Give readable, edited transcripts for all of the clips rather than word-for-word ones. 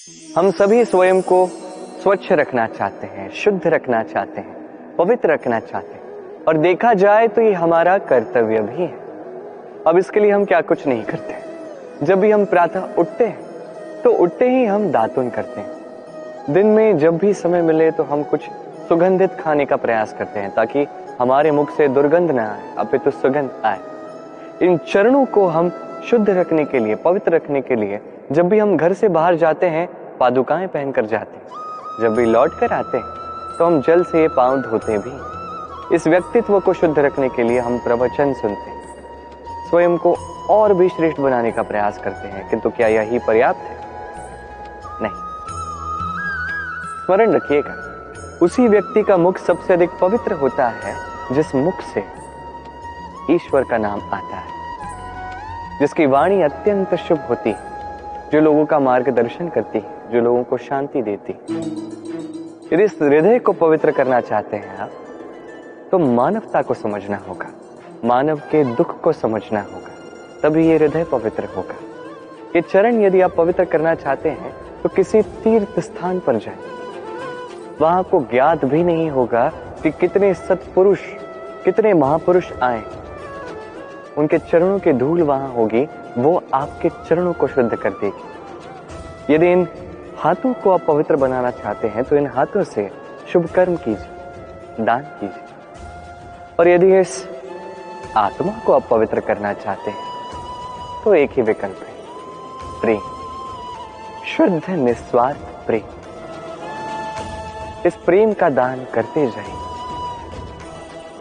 हम सभी स्वयं को स्वच्छ रखना चाहते हैं, शुद्ध रखना चाहते हैं, पवित्र रखना चाहते हैं और देखा जाए तो ये हमारा कर्तव्य भी है। अब इसके लिए हम क्या कुछ नहीं करते। जब भी हम प्रातः उठते हैं तो उठते ही हम दातुन करते हैं। दिन में जब भी समय मिले तो हम कुछ सुगंधित खाने का प्रयास करते हैं ताकि हमारे मुख से दुर्गंध न आए अपितु सुगंध आए। इन चरणों को हम शुद्ध रखने के लिए, पवित्र रखने के लिए जब भी हम घर से बाहर जाते हैं पादुकाएं पहनकर जाते हैं। जब भी लौट कर आते हैं तो हम जल से ये पांव धोते भी। इस व्यक्तित्व को शुद्ध रखने के लिए हम प्रवचन सुनते हैं, स्वयं को और भी श्रेष्ठ बनाने का प्रयास करते हैं। किंतु क्या यही पर्याप्त है? नहीं। स्मरण रखिएगा, उसी व्यक्ति का मुख सबसे अधिक पवित्र होता है जिस मुख से ईश्वर का नाम आता है, जिसकी वाणी अत्यंत शुभ होती है, जो लोगों का मार्गदर्शन करती है, जो लोगों को शांति देती है। यदि इस हृदय को पवित्र करना चाहते हैं आप, तो मानवता को समझना होगा, मानव के दुख को समझना होगा, तभी ये हृदय पवित्र होगा। ये चरण यदि आप पवित्र करना चाहते हैं तो किसी तीर्थ स्थान पर जाएं। वहां आपको ज्ञात भी नहीं होगा कि कितने सत्पुरुष, कितने महापुरुष आए। उनके चरणों की धूल वहां होगी, वो आपके चरणों को शुद्ध कर देगी। यदि इन हाथों को आप पवित्र बनाना चाहते हैं तो इन हाथों से शुभ कर्म कीजिए, दान कीजिए। और यदि इस आत्मा को आप पवित्र करना चाहते हैं तो एक ही विकल्प है, प्रेम, शुद्ध निस्वार्थ प्रेम। इस प्रेम का दान करते जाएंगे,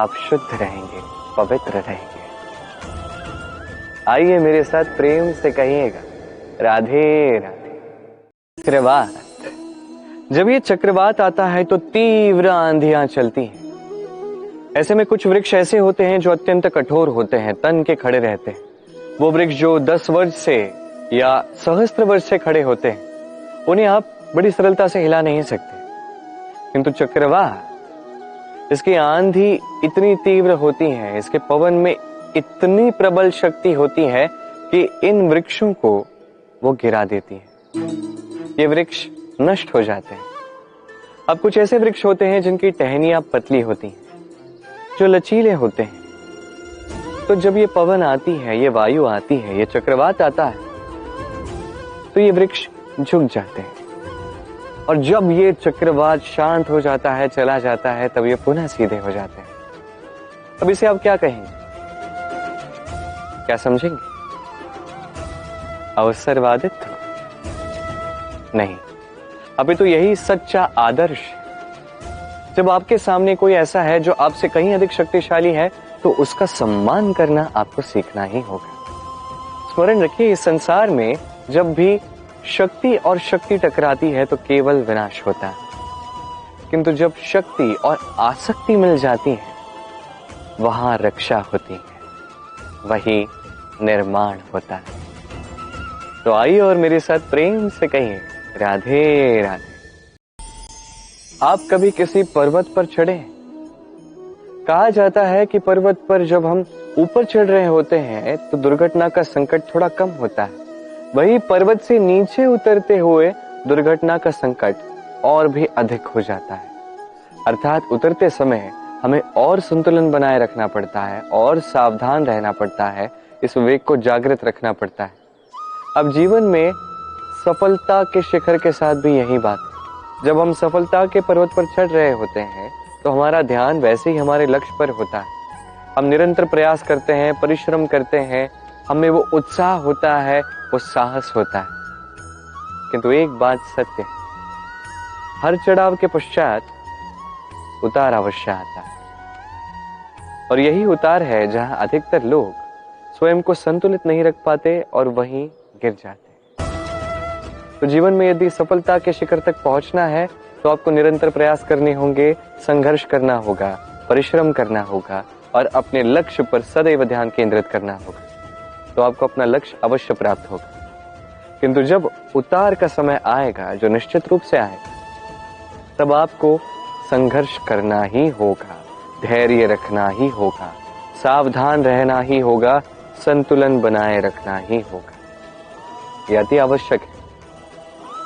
आप शुद्ध रहेंगे, पवित्र रहेंगे। आइए मेरे साथ प्रेम से कहिएगा, राधे राधे। चक्रवात, जब ये चक्रवात आता है तो तीव्र आंधियां चलती हैं। ऐसे में कुछ वृक्ष ऐसे होते हैं जो अत्यंत कठोर होते हैं, तन के खड़े रहते हैं। वो वृक्ष जो 10 वर्ष से या सहस्त्र वर्ष से खड़े होते हैं, उन्हें आप बड़ी सरलता से हिला नहीं सकते। किंतु चक्रवात, इसकी आंधी इतनी तीव्र होती है, इसके पवन में इतनी प्रबल शक्ति होती है कि इन वृक्षों को वो गिरा देती है। ये वृक्ष नष्ट हो जाते हैं। अब कुछ ऐसे वृक्ष होते हैं जिनकी टहनियां पतली होती हैं, जो लचीले होते हैं। तो जब ये पवन आती है, ये वायु आती है, ये चक्रवात आता है, तो ये वृक्ष झुक जाते हैं। और जब ये चक्रवात शांत हो जाता है, चला जाता है, तब ये पुनः सीधे हो जाते हैं। अब इसे आप क्या कहेंगे? क्या समझेंगे? अवसरवादित्व? नहीं, अभी तो यही सच्चा आदर्श है। जब आपके सामने कोई ऐसा है जो आपसे कहीं अधिक शक्तिशाली है, तो उसका सम्मान करना आपको सीखना ही होगा। स्मरण रखिए, इस संसार में जब भी शक्ति और शक्ति टकराती है तो केवल विनाश होता है। किंतु जब शक्ति और आसक्ति मिल जाती है, वहां रक्षा होती है, वही निर्माण होता है। तो आइए और मेरे साथ प्रेम से कहिए, राधे राधे। आप कभी किसी पर्वत पर चढ़े हैं? कहा जाता है कि पर्वत पर जब हम ऊपर चढ़ रहे होते हैं तो दुर्घटना का संकट थोड़ा कम होता है। वही पर्वत से नीचे उतरते हुए दुर्घटना का संकट और भी अधिक हो जाता है। अर्थात उतरते समय हमें और संतुलन बनाए रखना पड़ता है और सावधान रहना पड़ता है, इस विवेक को जागृत रखना पड़ता है। अब जीवन में सफलता के शिखर के साथ भी यही बात है। जब हम सफलता के पर्वत पर चढ़ रहे होते हैं तो हमारा ध्यान वैसे ही हमारे लक्ष्य पर होता है। हम निरंतर प्रयास करते हैं, परिश्रम करते हैं, हमें वो उत्साह होता है, वो साहस होता है। किंतु एक बात सत्य है, हर चढ़ाव के पश्चात उतार अवश्य आता है। और यही उतार है जहां अधिकतर लोग स्वयं को संतुलित नहीं रख पाते और वहीं गिर जाते। तो जीवन में यदि सफलता के शिखर तक पहुंचना है तो आपको निरंतर प्रयास करने होंगे, संघर्ष करना होगा, परिश्रम करना होगा और अपने लक्ष्य पर सदैव ध्यान केंद्रित करना होगा। तो आपको अपना लक्ष्य अवश्य प्राप्त होगा। किंतु जब उतार का समय आएगा, जो निश्चित रूप से आएगा, तब आपको संघर्ष करना ही होगा, धैर्य रखना ही होगा, सावधान रहना ही होगा, संतुलन बनाए रखना ही होगा। यह अति आवश्यक है,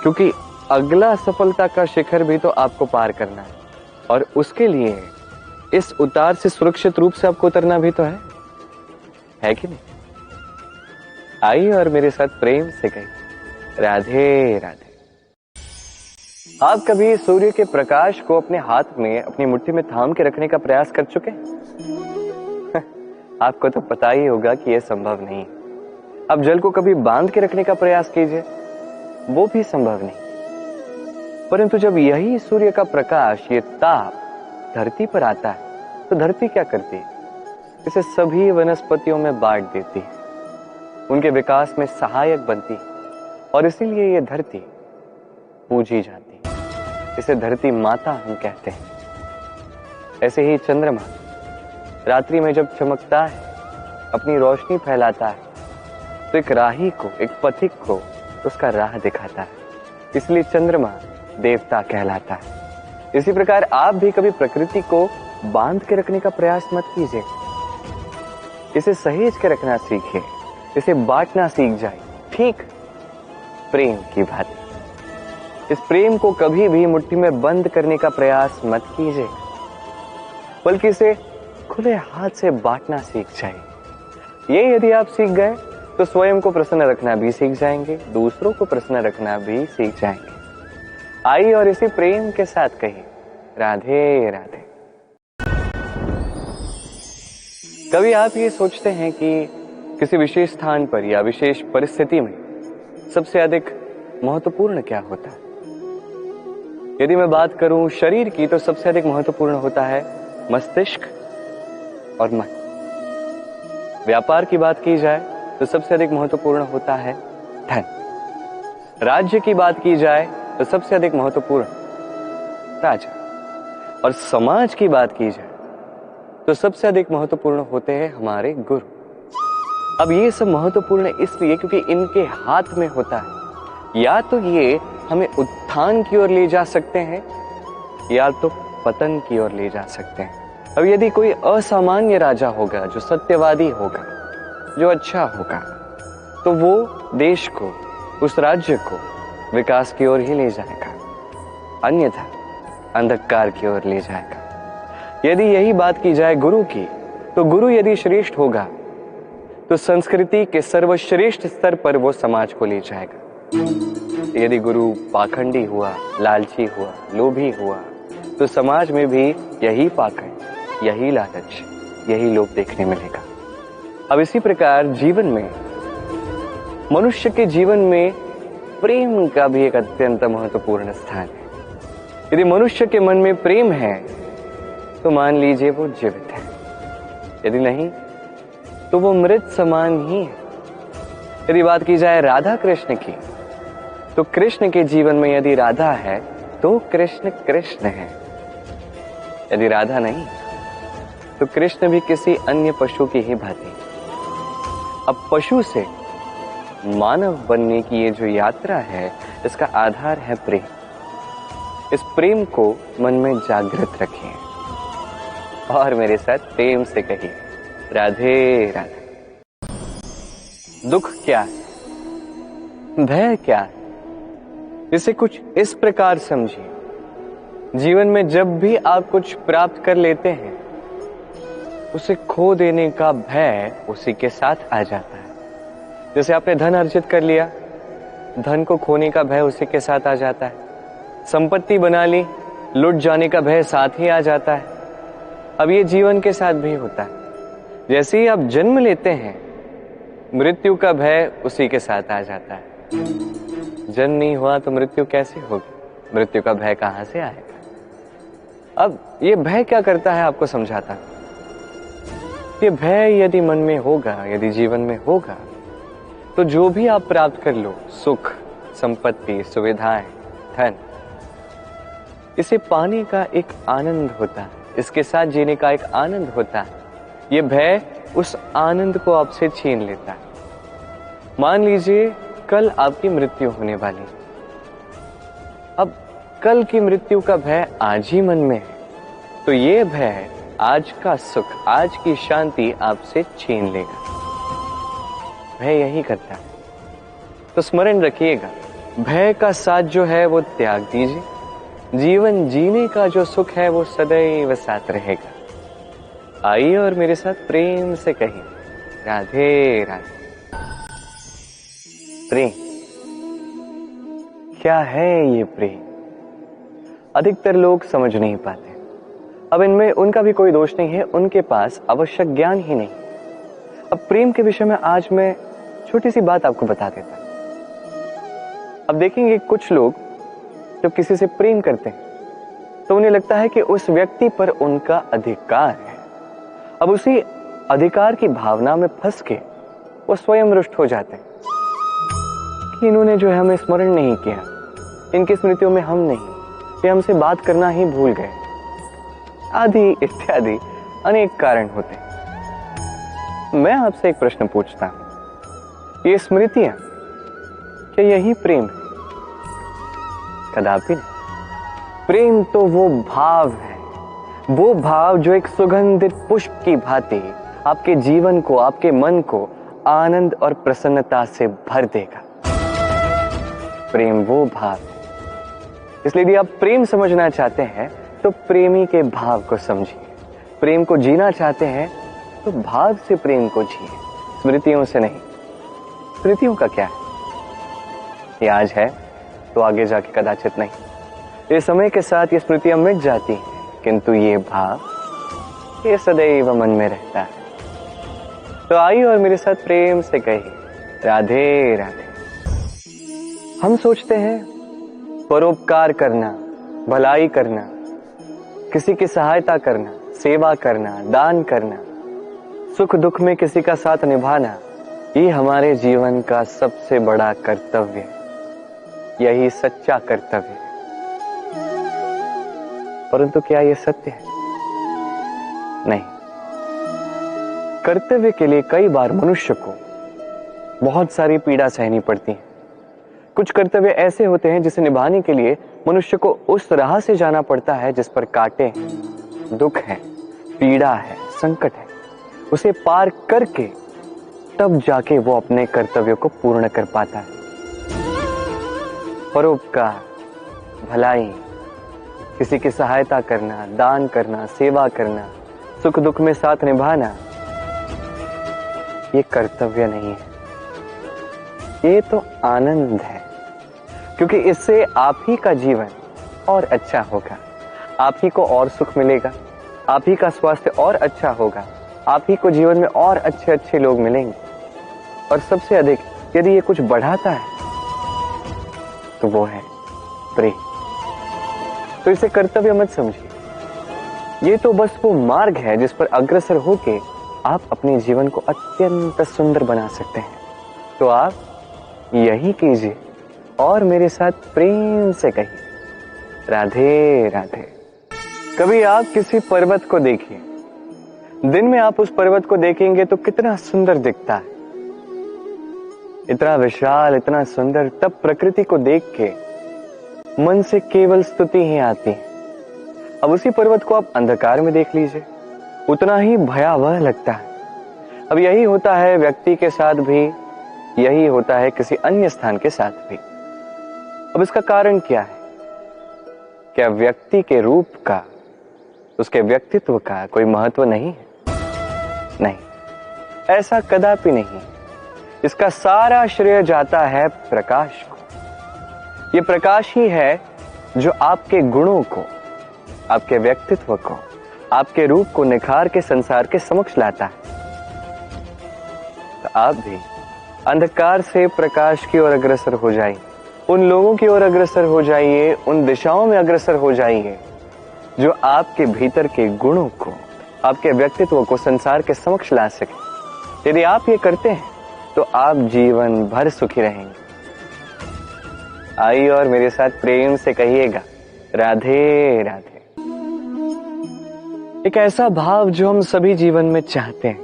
क्योंकि अगला सफलता का शिखर भी तो आपको पार करना है, और उसके लिए इस उतार से सुरक्षित रूप से आपको उतरना भी तो है कि नहीं? आइए और मेरे साथ प्रेम से कहिए, राधे राधे। आप कभी सूर्य के प्रकाश को अपने हाथ में, अपनी मुट्ठी में थाम के रखने का प्रयास कर चुके? आपको तो पता ही होगा कि यह संभव नहीं। अब जल को कभी बांध के रखने का प्रयास कीजिए, वो भी संभव नहीं। परंतु जब यही सूर्य का प्रकाश, ये ताप धरती पर आता है, तो धरती क्या करती है? इसे सभी वनस्पतियों में बांट देती है, उनके विकास में सहायक बनती है, और इसीलिए ये धरती पूजी जाती है। इसे धरती माता हम कहते हैं। ऐसे ही चंद्रमा रात्रि में जब चमकता है, अपनी रोशनी फैलाता है, तो एक राही को, एक पथिक को उसका राह दिखाता है, इसलिए चंद्रमा देवता कहलाता है। इसी प्रकार आप भी कभी प्रकृति को बांध के रखने का प्रयास मत कीजिए, इसे सहेज के रखना सीखिए, इसे बांटना सीख जाए, ठीक प्रेम की भांति। इस प्रेम को कभी भी मुट्ठी में बंद करने का प्रयास मत कीजिए, बल्कि इसे खुले हाथ से बांटना सीख जाइए। ये यदि आप सीख गए तो स्वयं को प्रसन्न रखना भी सीख जाएंगे, दूसरों को प्रसन्न रखना भी सीख जाएंगे। आइए और इसी प्रेम के साथ कहिए, राधे राधे। कभी आप ये सोचते हैं कि किसी विशेष स्थान पर या विशेष परिस्थिति में सबसे अधिक महत्वपूर्ण क्या होता है? यदि मैं बात करूं शरीर की, तो सबसे अधिक महत्वपूर्ण होता है मस्तिष्क और मन। व्यापार की बात की जाए तो सबसे अधिक महत्वपूर्ण होता है धन। राज्य की बात की जाए तो सबसे अधिक महत्वपूर्ण राजा। और समाज की बात की जाए तो सबसे अधिक महत्वपूर्ण होते हैं हमारे गुरु। अब ये सब महत्वपूर्ण इसलिए क्योंकि इनके हाथ में होता है, या तो ये हमें उत्थान की ओर ले जा सकते हैं, या तो पतन की ओर ले जा सकते हैं। अब यदि कोई असामान्य राजा होगा, जो सत्यवादी होगा, जो अच्छा होगा, तो वो देश को, उस राज्य को विकास की ओर ही ले जाएगा, अन्यथा अंधकार की ओर ले जाएगा। यदि यही बात की जाए गुरु की, तो गुरु यदि श्रेष्ठ होगा तो संस्कृति के सर्वश्रेष्ठ स्तर पर वो समाज को ले जाएगा। यदि गुरु पाखंडी हुआ, लालची हुआ, लोभी हुआ, तो समाज में भी यही पाखंड, यही लालच, यही लोभ देखने मिलेगा। अब इसी प्रकार जीवन में, मनुष्य के जीवन में प्रेम का भी एक अत्यंत महत्वपूर्ण स्थान है। यदि मनुष्य के मन में प्रेम है तो मान लीजिए वो जीवित है, यदि नहीं तो वो मृत समान ही है। यदि बात की जाए राधा कृष्ण की, तो कृष्ण के जीवन में यदि राधा है तो कृष्ण कृष्ण है, यदि राधा नहीं तो कृष्ण भी किसी अन्य पशु की ही भांति। अब पशु से मानव बनने की ये जो यात्रा है, इसका आधार है प्रेम। इस प्रेम को मन में जागृत रखिए और मेरे साथ प्रेम से कहिए, राधे राधे। दुख क्या है? भय क्या है? इसे कुछ इस प्रकार समझिए, जीवन में जब भी आप कुछ प्राप्त कर लेते हैं, उसे खो देने का भय उसी के साथ आ जाता है। जैसे आपने धन अर्जित कर लिया, धन को खोने का भय उसी के साथ आ जाता है। संपत्ति बना ली, लुट जाने का भय साथ ही आ जाता है। अब ये जीवन के साथ भी होता है। जैसे ही आप जन्म लेते हैं, मृत्यु का भय उसी के साथ आ जाता है। जन्म नहीं हुआ तो मृत्यु कैसे होगी? मृत्यु का भय कहां से आएगा? अब ये भय क्या करता है आपको समझाता हूं। ये भय यदि मन में होगा, यदि जीवन में होगा, तो जो भी आप प्राप्त कर लो, सुख, संपत्ति, सुविधाएं, धन, इसे पाने का एक आनंद होता है, इसके साथ जीने का एक आनंद होता है। ये भय उस आनंद को आपसे छीन लेता है। मान लीजिए कल आपकी मृत्यु होने वाली, अब कल की मृत्यु का भय आज ही मन में है, तो ये भय आज का सुख, आज की शांति आपसे छीन लेगा। भय यही करता है। तो स्मरण रखिएगा, भय का साथ जो है वो त्याग दीजिए, जीवन जीने का जो सुख है वो सदैव साथ रहेगा। आइए और मेरे साथ प्रेम से कहिए, राधे राधे। प्रेम क्या है ये प्रेम? अधिकतर लोग समझ नहीं पाते। अब इनमें उनका भी कोई दोष नहीं है, उनके पास आवश्यक ज्ञान ही नहीं। अब प्रेम के विषय में आज मैं छोटी सी बात आपको बता देता हूं। अब देखेंगे कुछ लोग जब किसी से प्रेम करते हैं तो उन्हें लगता है कि उस व्यक्ति पर उनका अधिकार है। अब उसी अधिकार की भावना में फंस के वो स्वयं रुष्ट हो जाते हैं कि इन्होंने जो है हमें स्मरण नहीं किया, इनकी स्मृतियों में हम नहीं, ये हमसे बात करना ही भूल गए, आदि इत्यादि अनेक कारण होते हैं। मैं आपसे एक प्रश्न पूछता हूं, ये स्मृतियां क्या यही प्रेम है? कदापि नहीं। प्रेम तो वो भाव है, वो भाव जो एक सुगंधित पुष्प की भांति आपके जीवन को, आपके मन को आनंद और प्रसन्नता से भर देगा। प्रेम वो भाव है। इसलिए यदि आप प्रेम समझना चाहते हैं तो प्रेमी के भाव को समझिए। प्रेम को जीना चाहते हैं तो भाव से प्रेम को जिए, स्मृतियों से नहीं। स्मृतियों का क्या है? ये आज है तो आगे जाके कदाचित नहीं। ये समय के साथ ये स्मृतियां मिट जाती हैं, किंतु ये भाव ये सदैव मन में रहता है। तो आइए और मेरे साथ प्रेम से कहिए, राधे राधे। हम सोचते हैं परोपकार करना, भलाई करना, किसी की सहायता करना, सेवा करना, दान करना, सुख दुख में किसी का साथ निभाना, ये हमारे जीवन का सबसे बड़ा कर्तव्य है। यही सच्चा कर्तव्य है। परंतु क्या यह सत्य है? नहीं। कर्तव्य के लिए कई बार मनुष्य को बहुत सारी पीड़ा सहनी पड़ती है। कुछ कर्तव्य ऐसे होते हैं जिसे निभाने के लिए मनुष्य को उस राह से जाना पड़ता है जिस पर कांटे हैं, दुख है, पीड़ा है, संकट है। उसे पार करके तब जाके वो अपने कर्तव्यों को पूर्ण कर पाता है। परोपकार, भलाई, किसी की सहायता करना, दान करना, सेवा करना, सुख दुख में साथ निभाना, ये कर्तव्य नहीं है, ये तो आनंद है। क्योंकि इससे आप ही का जीवन और अच्छा होगा, आप ही को और सुख मिलेगा, आप ही का स्वास्थ्य और अच्छा होगा, आप ही को जीवन में और अच्छे अच्छे लोग मिलेंगे। और सबसे अधिक यदि ये कुछ बढ़ाता है तो वो है प्रेम। तो इसे कर्तव्य मत समझिए, ये तो बस वो मार्ग है जिस पर अग्रसर होके आप अपने जीवन को अत्यंत सुंदर बना सकते हैं। तो आप यही कीजिए और मेरे साथ प्रेम से कहिए, राधे राधे। कभी आप किसी पर्वत को देखिए, दिन में आप उस पर्वत को देखेंगे तो कितना सुंदर दिखता है, इतना विशाल, इतना सुंदर। तब प्रकृति को देख के मन से केवल स्तुति ही आती है। अब उसी पर्वत को आप अंधकार में देख लीजिए, उतना ही भयावह लगता है। अब यही होता है व्यक्ति के साथ भी, यही होता है किसी अन्य स्थान के साथ भी। अब इसका कारण क्या है? क्या व्यक्ति के रूप का, उसके व्यक्तित्व का कोई महत्व नहीं है? नहीं, ऐसा कदापि नहीं। इसका सारा श्रेय जाता है प्रकाश को। ये प्रकाश ही है जो आपके गुणों को, आपके व्यक्तित्व को, आपके रूप को निखार के संसार के समक्ष लाता है। तो आप भी अंधकार से प्रकाश की ओर अग्रसर हो जाइए, उन लोगों की ओर अग्रसर हो जाइए, उन दिशाओं में अग्रसर हो जाइए जो आपके भीतर के गुणों को, आपके व्यक्तित्व को संसार के समक्ष ला सके। यदि आप ये करते हैं तो आप जीवन भर सुखी रहेंगे। आइए और मेरे साथ प्रेम से कहिएगा, राधे राधे। एक ऐसा भाव जो हम सभी जीवन में चाहते हैं।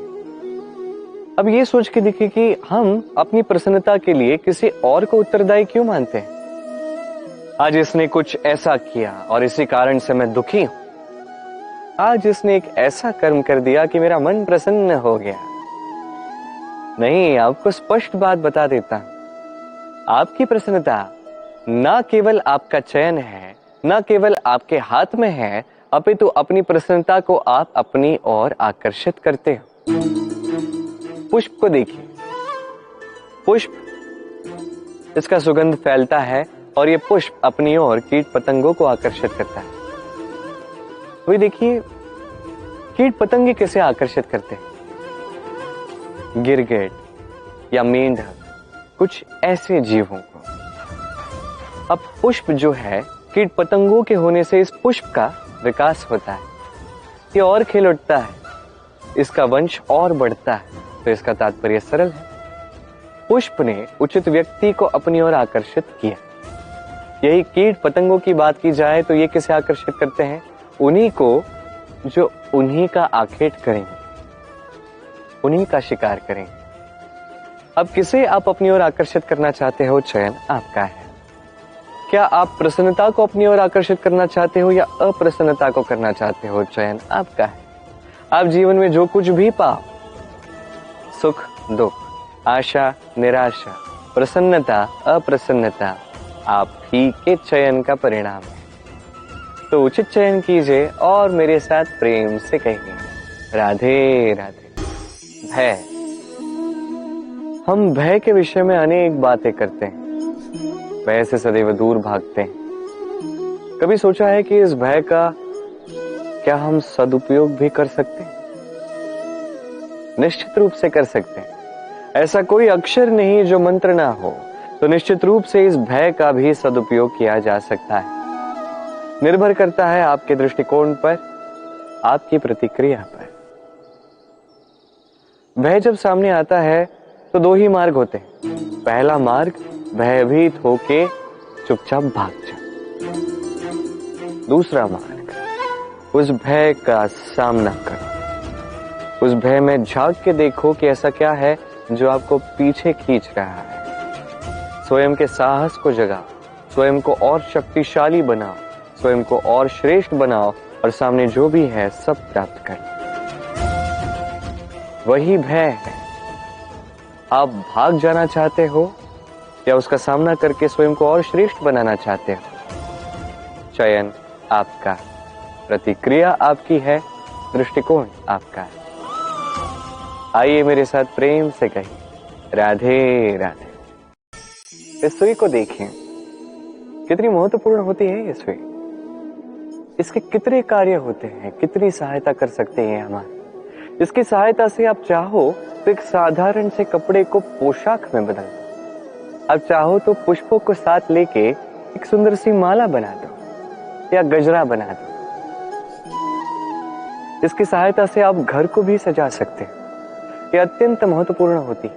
अब ये सोच के देखिए कि हम अपनी प्रसन्नता के लिए किसी और को उत्तरदायी क्यों मानते हैं। आज इसने कुछ ऐसा किया और इसी कारण से मैं दुखी हूं। आज इसने एक ऐसा कर्म कर दिया कि मेरा मन प्रसन्न हो गया। नहीं, आपको स्पष्ट बात बता देता हूं, आपकी प्रसन्नता ना केवल आपका चयन है, ना केवल आपके हाथ में है, अपितु अपनी प्रसन्नता को आप अपनी ओर आकर्षित करते हो। पुष्प को देखिए, पुष्प इसका सुगंध फैलता है और ये पुष्प अपनी ओर कीट पतंगों को आकर्षित करता है। वही देखिए, कीट पतंगे कैसे आकर्षित करते हैं? गिरगिट या मेंढक, कुछ ऐसे जीवों को। अब पुष्प जो है, कीट पतंगों के होने से इस पुष्प का विकास होता है, ये और खिल उठता है, इसका वंश और बढ़ता है। तो इसका तात्पर्य सरल है, पुष्प ने उचित व्यक्ति को अपनी ओर आकर्षित किया। यही कीट पतंगों की बात की जाए तो ये किसे आकर्षित करते हैं? उन्हीं को जो उन्हीं का आखेट करेंगे, उन्हीं का शिकार करेंगे। अब किसे आप अपनी ओर आकर्षित करना चाहते हो, चयन आपका है। क्या आप प्रसन्नता को अपनी ओर आकर्षित करना चाहते हो या अप्रसन्नता को करना चाहते हो, चयन आपका है। आप जीवन में जो कुछ भी पाओ, सुख दुख, आशा निराशा, प्रसन्नता अप्रसन्नता, आप ही के चयन का परिणाम है। तो उचित चयन कीजिए और मेरे साथ प्रेम से कहिए, राधे राधे। भय, हम भय के विषय में अनेक बातें करते हैं, भय से सदैव दूर भागते हैं। कभी सोचा है कि इस भय का क्या हम सदुपयोग भी कर सकते हैं? निश्चित रूप से कर सकते हैं। ऐसा कोई अक्षर नहीं जो मंत्र ना हो, तो निश्चित रूप से इस भय का भी सदुपयोग किया जा सकता है। निर्भर करता है आपके दृष्टिकोण पर, आपकी प्रतिक्रिया पर। भय जब सामने आता है तो दो ही मार्ग होते हैं। पहला मार्ग, भयभीत होके चुपचाप भाग जाओ। दूसरा मार्ग, उस भय का सामना करो। उस भय में झांक के देखो कि ऐसा क्या है जो आपको पीछे खींच रहा है। स्वयं के साहस को जगाओ, स्वयं को और शक्तिशाली बनाओ, स्वयं को और श्रेष्ठ बनाओ और सामने जो भी है सब प्राप्त कर। वही भय है। आप भाग जाना चाहते हो या उसका सामना करके स्वयं को और श्रेष्ठ बनाना चाहते हो? चयन आपका, प्रतिक्रिया आपकी है, दृष्टिकोण आपका है। आइए मेरे साथ प्रेम से कहिए, राधे राधे। इस सुई को देखें, कितनी महत्वपूर्ण होती है ये सुई। इसके कितने कार्य होते हैं, कितनी सहायता कर सकते हैं हमारी। इसकी सहायता से आप चाहो तो एक साधारण से कपड़े को पोशाक में बदल दो। आप चाहो तो पुष्पों को साथ लेके एक सुंदर सी माला बना दो या गजरा बना दो। इसकी सहायता से आप घर को भी सजा सकते हैं। यह अत्यंत महत्वपूर्ण होती है।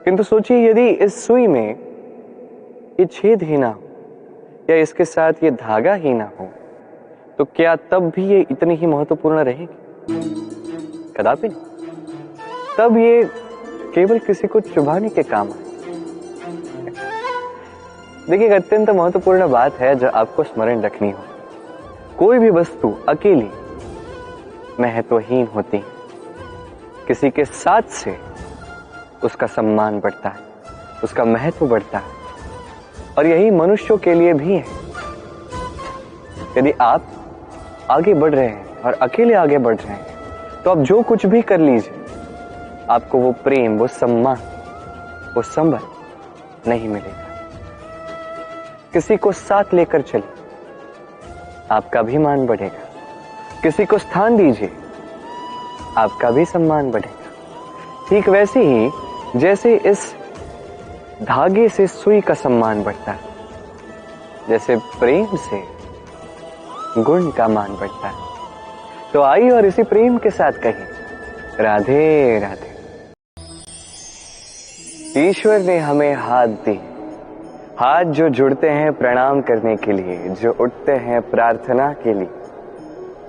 किंतु सोचिए, यदि इस सुई में ये छेद ही ना हो या इसके साथ ये धागा ही ना हो, तो क्या तब भी ये इतनी ही महत्वपूर्ण रहेगी? कदापि नहीं। तब ये केवल किसी को चुभाने के काम है। देखिए, एक अत्यंत महत्वपूर्ण बात है जो आपको स्मरण रखनी हो। कोई भी वस्तु अकेली महत्वहीन होती है, किसी के साथ से उसका सम्मान बढ़ता है, उसका महत्व बढ़ता है। और यही मनुष्यों के लिए भी है। यदि आप आगे बढ़ रहे हैं और अकेले आगे बढ़ रहे हैं, तो आप जो कुछ भी कर लीजिए, आपको वो प्रेम, वो सम्मान, वो संबल नहीं मिलेगा। किसी को साथ लेकर चलिए, आपका भी मान बढ़ेगा। किसी को स्थान दीजिए, आपका भी सम्मान बढ़ेगा। ठीक वैसे ही जैसे इस धागे से सुई का सम्मान बढ़ता है, जैसे प्रेम से गुण का मान बढ़ता है। तो आइए और इसी प्रेम के साथ कहिए, राधे राधे। ईश्वर ने हमें हाथ दी, हाथ जो जुड़ते हैं प्रणाम करने के लिए, जो उठते हैं प्रार्थना के लिए,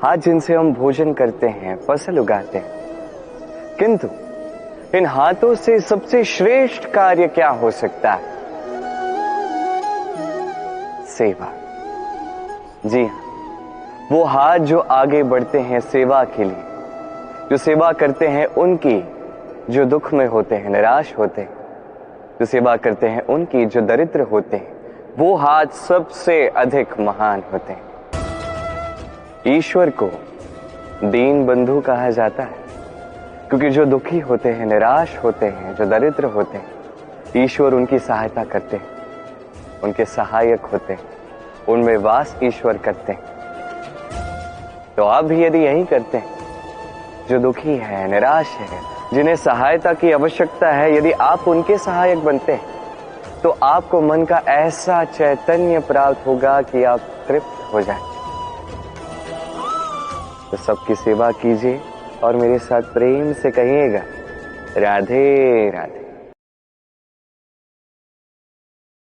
हाथ जिनसे हम भोजन करते हैं, फसल उगाते हैं। किंतु इन हाथों से सबसे श्रेष्ठ कार्य क्या हो सकता है? सेवा। जी हाँ, वो हाथ जो आगे बढ़ते हैं सेवा के लिए, जो सेवा करते हैं उनकी जो दुख में होते हैं, निराश होते हैं, जो सेवा करते हैं उनकी जो दरिद्र होते हैं, वो हाथ सबसे अधिक महान होते हैं। ईश्वर को दीन बंधु कहा जाता है क्योंकि जो दुखी होते हैं, निराश होते हैं, जो दरिद्र होते हैं, ईश्वर उनकी सहायता करते हैं, उनके सहायक होते हैं, उनमें वास ईश्वर करते हैं। तो आप भी यदि यही करते हैं, जो दुखी है, निराश है, जिन्हें सहायता की आवश्यकता है, यदि आप उनके सहायक बनते हैं तो आपको मन का ऐसा चैतन्य प्राप्त होगा कि आप तृप्त हो जाए। तो सबकी सेवा कीजिए और मेरे साथ प्रेम से कहिएगा, राधे राधे।